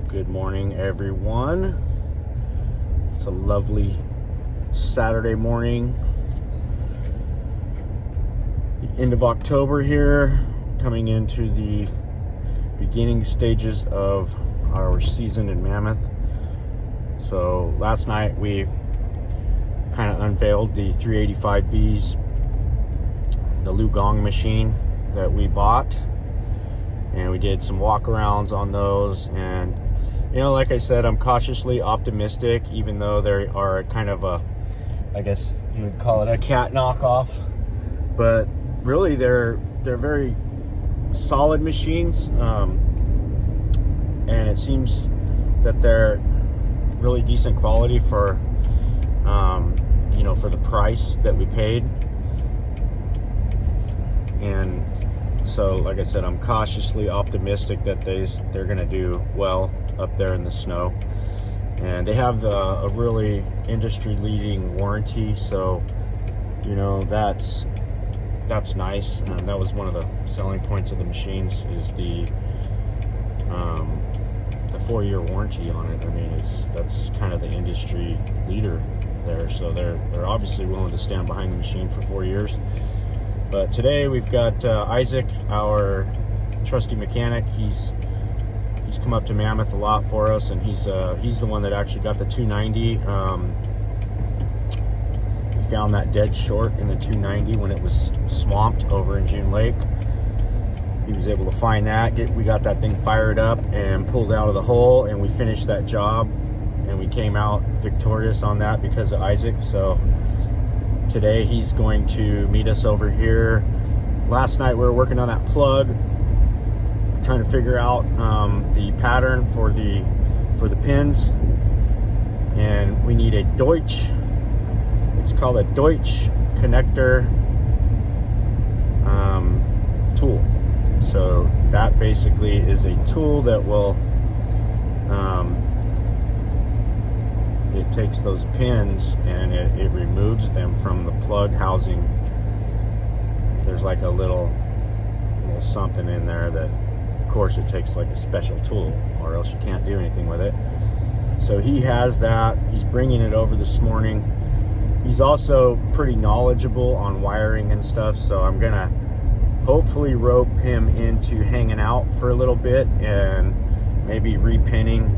Good morning, everyone. It's a lovely Saturday morning. The end of October here, coming into the beginning stages of our season in Mammoth. So last night we kind of unveiled the 385Bs, the Lugong machine that we bought, and we did some walkarounds on those. And you know, like I said, I'm cautiously optimistic, even though they are kind of a, I guess you would call it a cat knockoff, but really they're very solid machines, and it seems that they're really decent quality for you know, for the price that we paid. And so, like I said, I'm cautiously optimistic that they're gonna do well up there in the snow. And they have a really industry-leading warranty, so you know, that's nice. And that was one of the selling points of the machines, is the 4-year warranty on it. I mean, that's kind of the industry leader there, so they're obviously willing to stand behind the machine for 4 years. But today we've got Isaac, our trusty mechanic. He's come up to Mammoth a lot for us, and he's the one that actually got the 290. We found that dead short in the 290 when it was swamped over in June Lake. He was able to find that. We got that thing fired up and pulled out of the hole, and we finished that job, and we came out victorious on that because of Isaac. So today he's going to meet us over here. Last night we were working on that plug, trying to figure out the pattern for the pins, and we need a Deutsch. It's called a Deutsch connector tool. So that basically is a tool that will it takes those pins and it removes them from the plug housing. There's like a little something in there that, of course, it takes like a special tool, or else you can't do anything with it. So he has that. He's bringing it over this morning. He's also pretty knowledgeable on wiring and stuff, so I'm gonna hopefully rope him into hanging out for a little bit and maybe repinning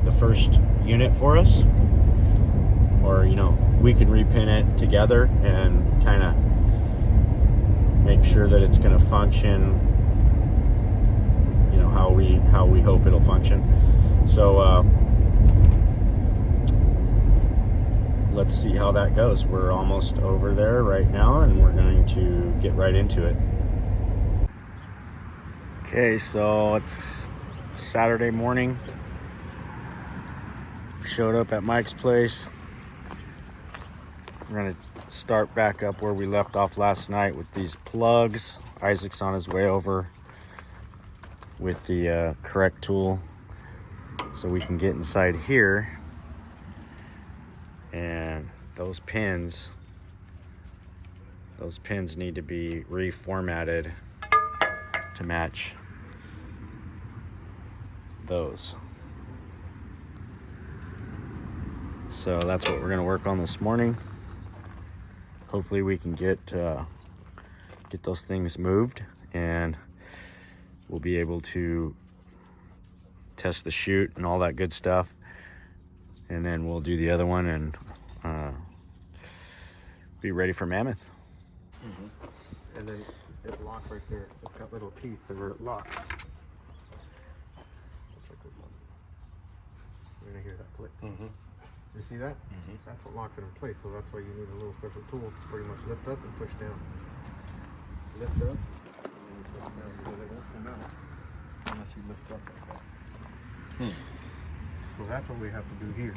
the first unit for us, or you know, we can repin it together and kind of make sure that it's going to function, you know, how we hope it'll function. So let's see how that goes. We're almost over there right now, and we're going to get right into it. Okay, so it's Saturday morning. Showed up at Mike's place. We're gonna start back up where we left off last night with these plugs. Isaac's on his way over with the correct tool, so we can get inside here. And those pins need to be reformatted to match those. So that's what we're going to work on this morning. Hopefully we can get those things moved, and we'll be able to test the chute and all that good stuff. And then we'll do the other one and be ready for Mammoth. Mm-hmm. And then it locks right there. It's got little teeth where it locks. Check this out. You're going to hear that click. Mm-hmm. You see that? Mm-hmm. That's what locks it in place, so that's why you need a little special tool to pretty much lift up and push down. Lift up, and then you push down, because it won't come out unless you lift up like that. So that's what we have to do here.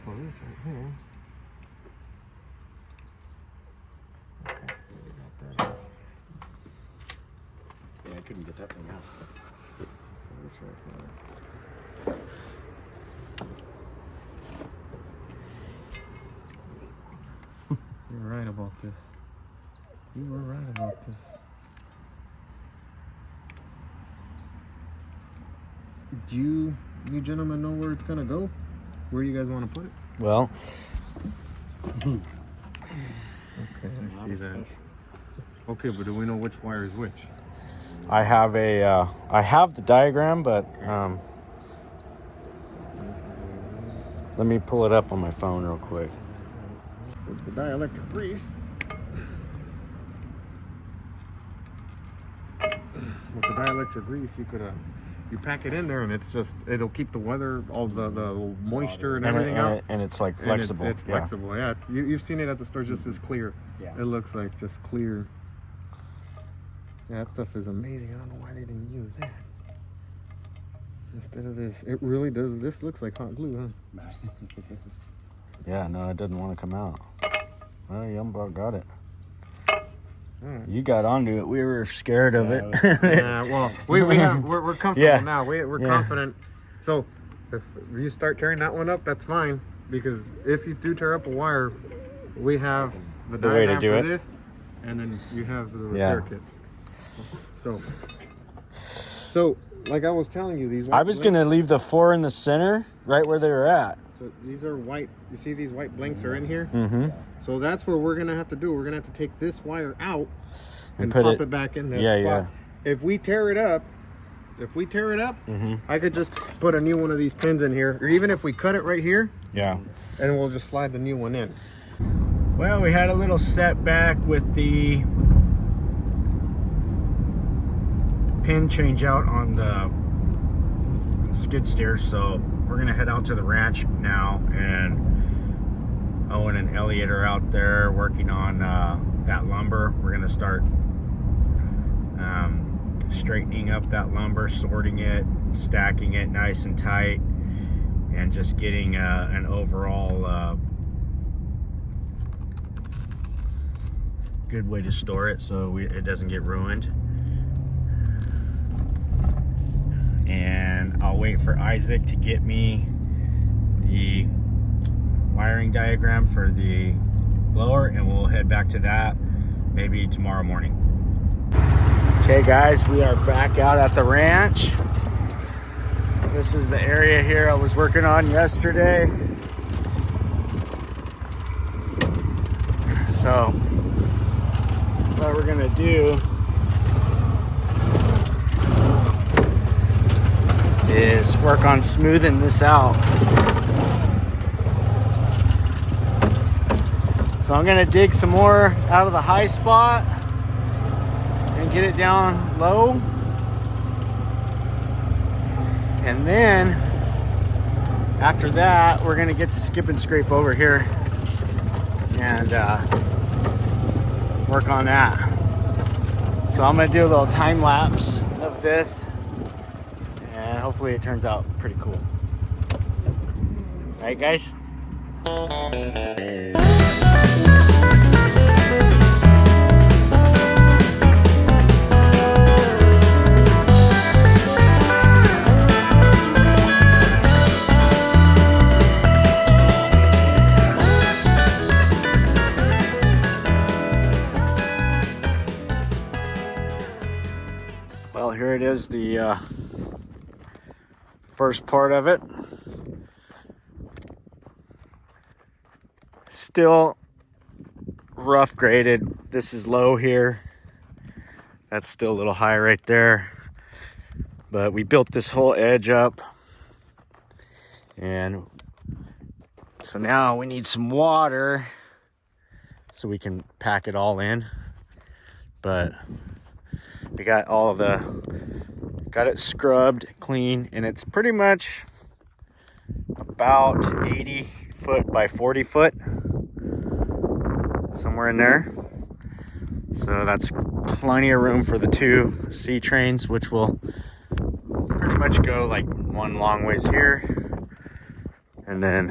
So this right here. Okay, we got that off. Yeah, I couldn't get that thing out. So this right here. You were right about this. You were right about this. Do you gentlemen know where it's gonna go? Where do you guys want to put it? Well, Okay, I see that. Okay, but do we know which wire is which? I have I have the diagram, but let me pull it up on my phone real quick. With the dielectric grease. With the dielectric grease, you could you pack it in there, and it'll keep the weather, all the moisture and everything out. And it's like flexible. It's flexible. Yeah, you've seen it at the store, just as clear. Yeah. It looks like just clear. Yeah, that stuff is amazing. I don't know why they didn't use that instead of this. It really does. This looks like hot glue, huh? Yeah, no, it doesn't want to come out. Well, you about got it. Right. You got onto it. We were scared of it. Yeah, well, we're comfortable Yeah. now. We're confident. So if you start tearing that one up, that's fine, because if you do tear up a wire, we have the way to diagram do for it. this, and then you have the repair kit. So like I was telling you, these white I was going to leave the 4 in the center, right where they were at. So these are white. You see these white blanks are in here? Mm-hmm. So that's what we're going to have to do. We're going to have to take this wire out and put pop it back in that spot. If we tear it up, Mm-hmm. I could just put a new one of these pins in here, or even if we cut it right here, Yeah. and we'll just slide the new one in. Well, we had a little setback with the pin change out on the skid steer, so we're gonna head out to the ranch now, and Owen and Elliot are out there working on that lumber. We're gonna start straightening up that lumber, sorting it, stacking it nice and tight, and just getting an overall good way to store it so it doesn't get ruined. And I'll wait for Isaac to get me the wiring diagram for the blower, and we'll head back to that maybe tomorrow morning. Okay guys, we are back out at the ranch. This is the area here I was working on yesterday. So what we're gonna do is work on smoothing this out. So I'm gonna dig some more out of the high spot and get it down low. And then after that, we're gonna get the skip and scrape over here and work on that. So I'm gonna do a little time lapse of this, and hopefully it turns out pretty cool. All right, guys. Well, here it is, the first part of it. Still rough graded. This is low here. That's still a little high right there. But we built this whole edge up. And so now we need some water so we can pack it all in. But we got got it scrubbed clean, and it's pretty much about 80 foot by 40 foot, somewhere in there. So that's plenty of room for the 2 C trains, which will pretty much go like one long ways here, and then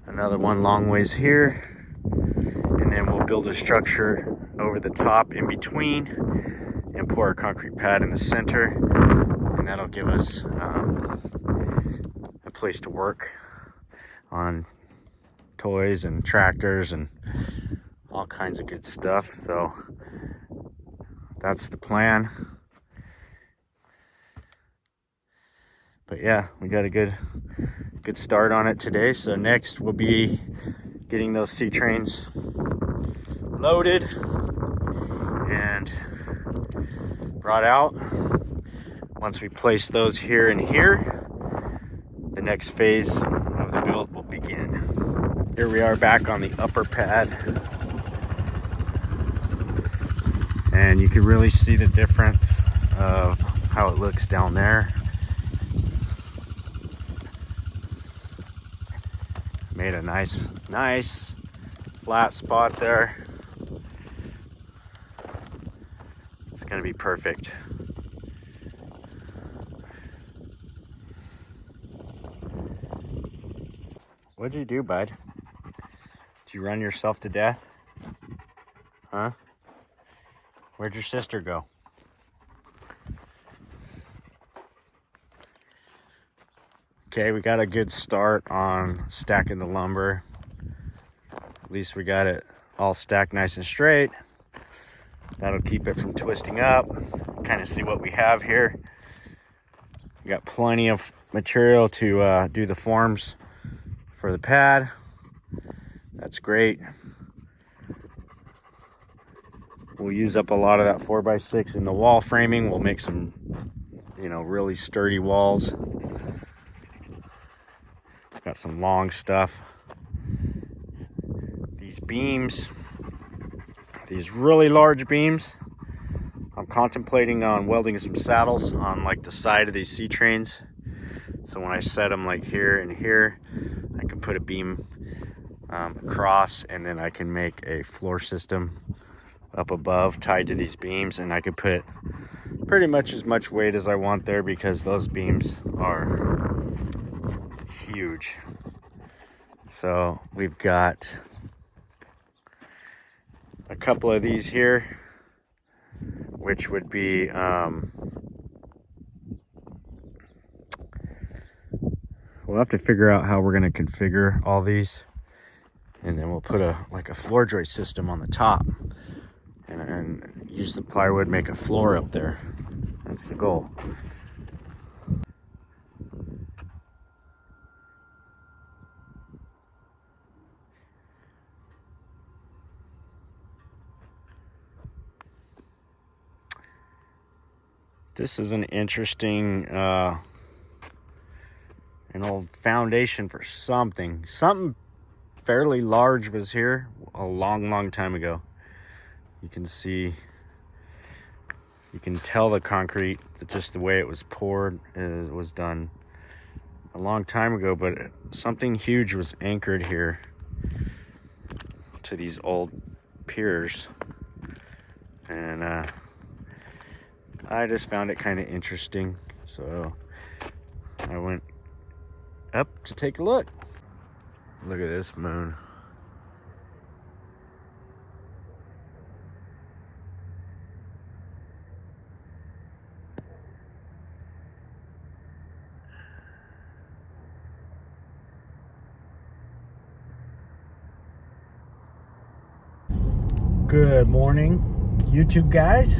another one long ways here, and then we'll build a structure over the top in between and pour a concrete pad in the center, and that'll give us a place to work on toys and tractors and all kinds of good stuff. So that's the plan. But yeah, we got a good start on it today. So next we'll be getting those sea trains loaded and brought out. Once we place those here and here, the next phase of the build will begin. Here we are back on the upper pad, and you can really see the difference of how it looks down there. Made a nice flat spot there. It's gonna be perfect. What'd you do, bud? Did you run yourself to death? Huh? Where'd your sister go? Okay, we got a good start on stacking the lumber. At least we got it all stacked nice and straight. That'll keep it from twisting up. Kind of see what we have here. We got plenty of material to do the forms for the pad. That's great. We'll use up a lot of that 4x6 in the wall framing. We'll make some, really sturdy walls. Got some long stuff. These beams, these really large beams, I'm contemplating on welding some saddles on like the side of these sea trains. So when I set them like here and here, I can put a beam across, and then I can make a floor system up above tied to these beams, and I could put pretty much as much weight as I want there because those beams are huge. So we've got a couple of these here, which would be we'll have to figure out how we're going to configure all these, and then we'll put a floor joist system on the top and use the plywood, make a floor up there. That's the goal. This is an interesting an old foundation for something. Something fairly large was here a long time ago. You can see, you can tell the concrete, just the way it was poured, was done a long time ago, but something huge was anchored here to these old piers. And I just found it kind of interesting, so I went up to take a look. Look at this moon. Good morning, YouTube guys.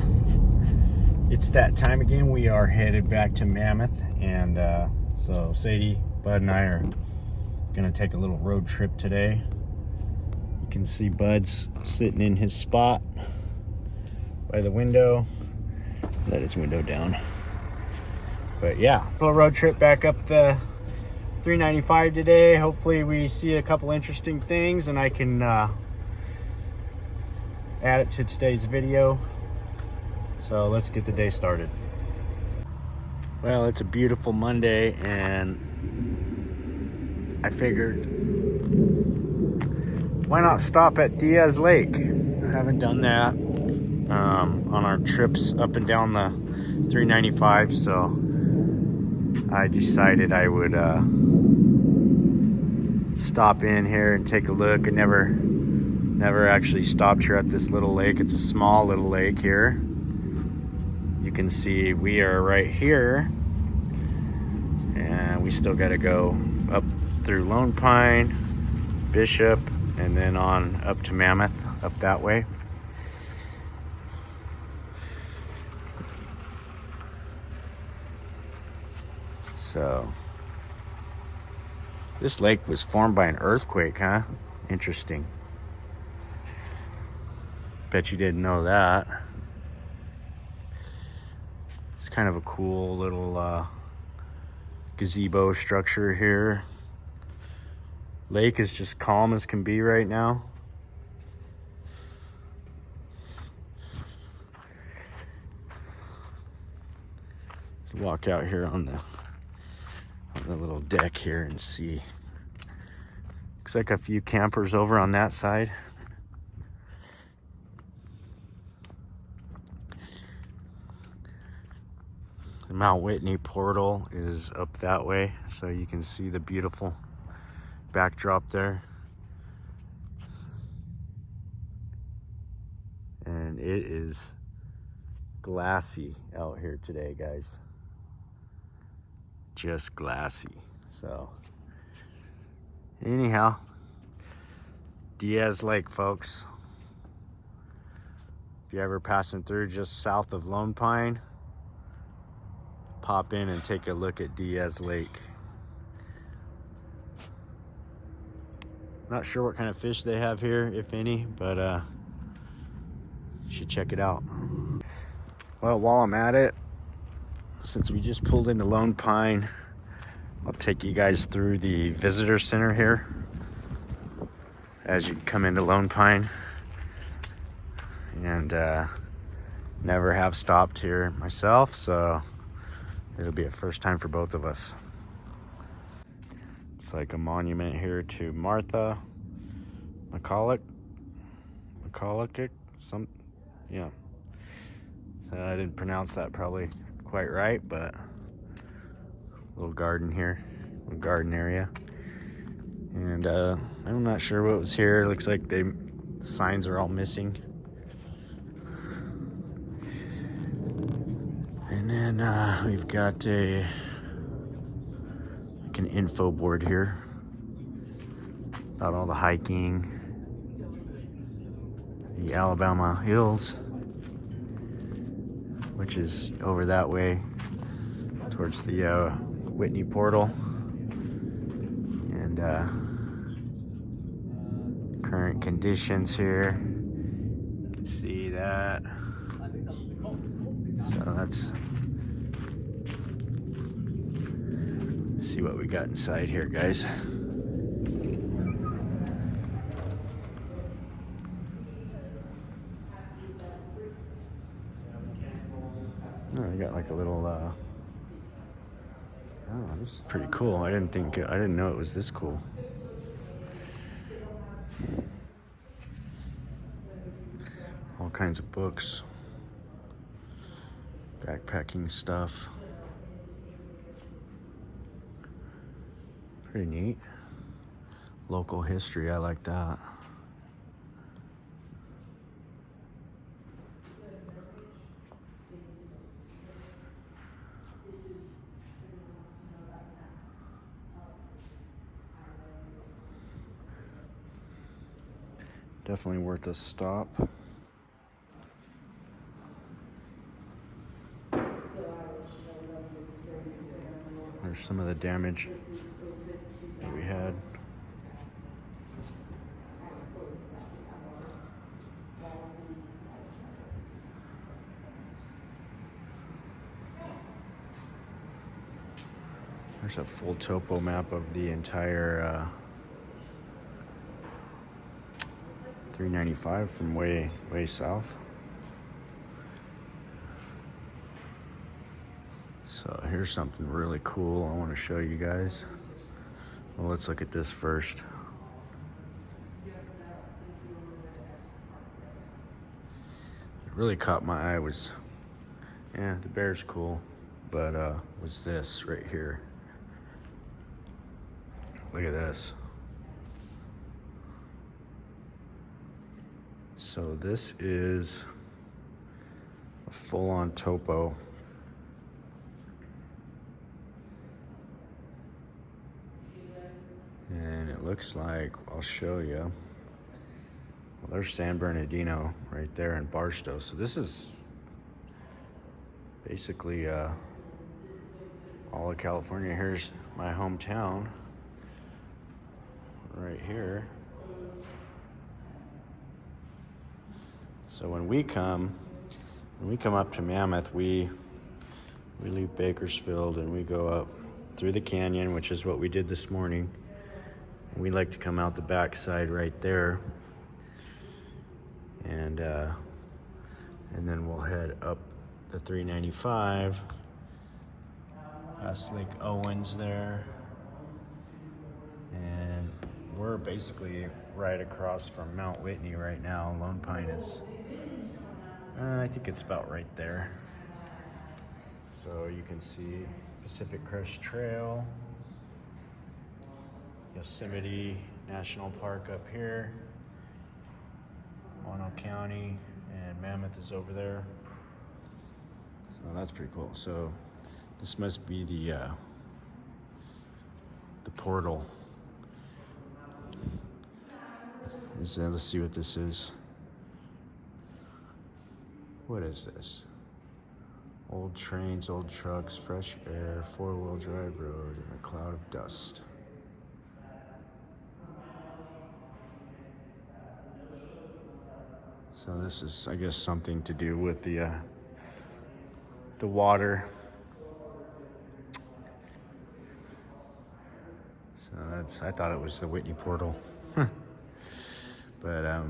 It's that time again. We are headed back to Mammoth, and so Sadie, Bud, and I are gonna take a little road trip today. You can see Bud's sitting in his spot by the window. Let his window down. But yeah, little road trip back up the 395 today. Hopefully we see a couple interesting things, and I can add it to today's video. So let's get the day started. Well, it's a beautiful Monday, and I figured, why not stop at Diaz Lake? I haven't done that on our trips up and down the 395, so I decided I would stop in here and take a look. I never actually stopped here at this little lake. It's a small little lake here. You can see we are right here, and we still got to go up through Lone Pine, Bishop, and then on up to Mammoth, up that way. So So this lake was formed by an earthquake, huh? Interesting. Bet you didn't know that. It's kind of a cool little gazebo structure here. Lake is just calm as can be right now. Let's walk out here on the little deck here and see. Looks like a few campers over on that side. The Mount Whitney portal is up that way, so you can see the beautiful backdrop there. And it is glassy out here today, guys. Just glassy. So anyhow, Diaz Lake, folks. If you're ever passing through just south of Lone Pine, pop in and take a look at Diaz Lake. Not sure what kind of fish they have here, if any, but you should check it out. Well, while I'm at it, since we just pulled into Lone Pine, I'll take you guys through the visitor center here as you come into Lone Pine. And never have stopped here myself, so it'll be a first time for both of us. It's like a monument here to Martha McCulloch. Yeah. So I didn't pronounce that probably quite right, but little garden here, little garden area. And I'm not sure what was here. Looks like the signs are all missing. And then we've got an info board here about all the hiking, the Alabama Hills, which is over that way towards the Whitney portal, and current conditions here. You can see that. So let's see what we got inside here, guys. Oh, I got like a little oh, this is pretty cool. I didn't know it was this cool. All kinds of books, backpacking stuff. Pretty neat. Local history, I like that. Definitely worth a stop. There's some of the damage that we had. There's a full topo map of the entire 395 from way south. So here's something really cool I want to show you guys. Well, let's look at this first. What really caught my eye was, the bear's cool, but was this right here. Look at this. So this is a full-on topo. And it looks like, I'll show you. Well, there's San Bernardino right there in Barstow. So this is basically all all of California. Here's my hometown right here. So when we come up to Mammoth, we leave Bakersfield and we go up through the canyon, which is what we did this morning. And we like to come out the back side right there, and then we'll head up the 395 past Lake Owens there, and we're basically right across from Mount Whitney right now. Lone Pine is, I think it's about right there. So you can see Pacific Crest Trail, Yosemite National Park up here, Mono County, and Mammoth is over there. So that's pretty cool. So this must be the portal. Let's see what this is. What is this? Old trains, old trucks, fresh air, four-wheel drive road, and a cloud of dust. So this is, I guess, something to do with the water. So that's, I thought it was the Whitney Portal. But I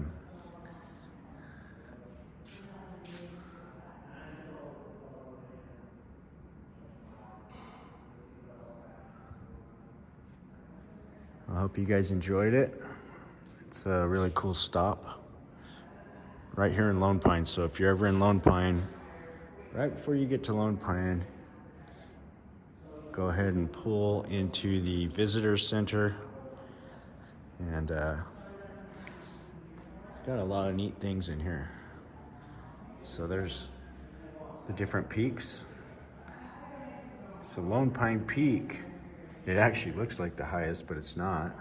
hope you guys enjoyed it. It's a really cool stop right here in Lone Pine. So if you're ever in Lone Pine, right before you get to Lone Pine, go ahead and pull into the visitor center, and it's got a lot of neat things in here. So there's the different peaks. So Lone Pine Peak, it actually looks like the highest, but it's not.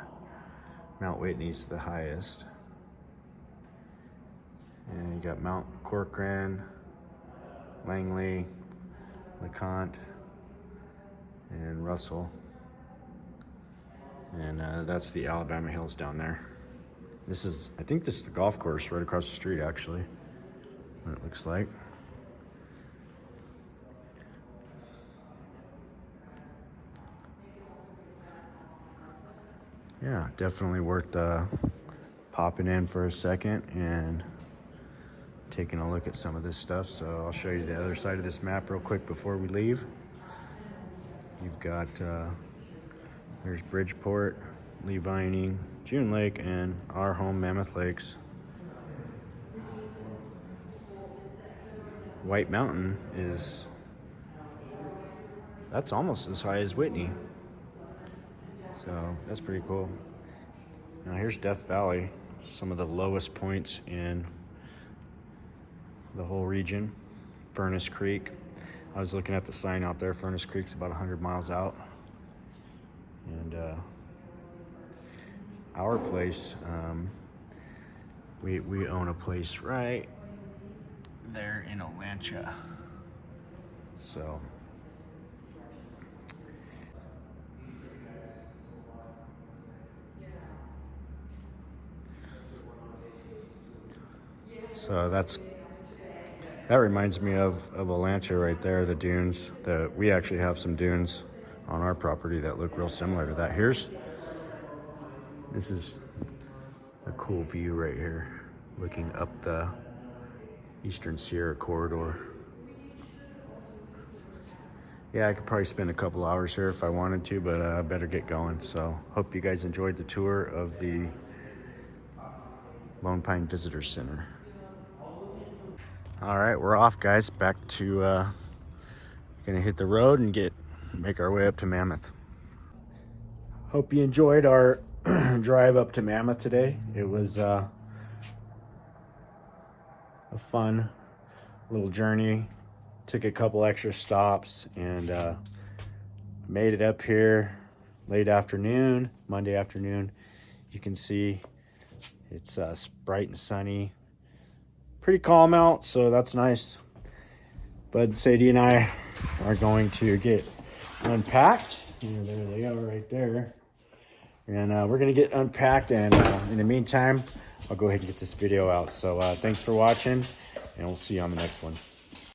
Mount Whitney's the highest. And you got Mount Corcoran, Langley, LeConte, and Russell. And that's the Alabama Hills down there. This is, I think this is the golf course right across the street, actually, what it looks like. Yeah, definitely worth popping in for a second and taking a look at some of this stuff. So I'll show you the other side of this map real quick before we leave. You've got, there's Bridgeport, Lee Vining, June Lake, and our home, Mammoth Lakes. White Mountain is, that's almost as high as Whitney. So that's pretty cool. Now here's Death Valley, some of the lowest points in the whole region. Furnace Creek. I was looking at the sign out there. Furnace Creek's about 100 miles out. And our place, we own a place right there in Olancha. So that reminds me of Olancha right there, the dunes. We actually have some dunes on our property that look real similar to that. This is a cool view right here, looking up the Eastern Sierra Corridor. Yeah, I could probably spend a couple hours here if I wanted to, but I better get going. So hope you guys enjoyed the tour of the Lone Pine Visitor Center. All right, we're off, guys. Back to gonna hit the road and make our way up to Mammoth. Hope you enjoyed our drive up to Mammoth today. It was a fun little journey. Took a couple extra stops and made it up here late afternoon, Monday afternoon. You can see it's bright and sunny. Pretty calm out, so that's nice. Bud, Sadie, and I are going to get unpacked. There they are right there. And we're going to get unpacked. And in the meantime, I'll go ahead and get this video out. So thanks for watching, and we'll see you on the next one.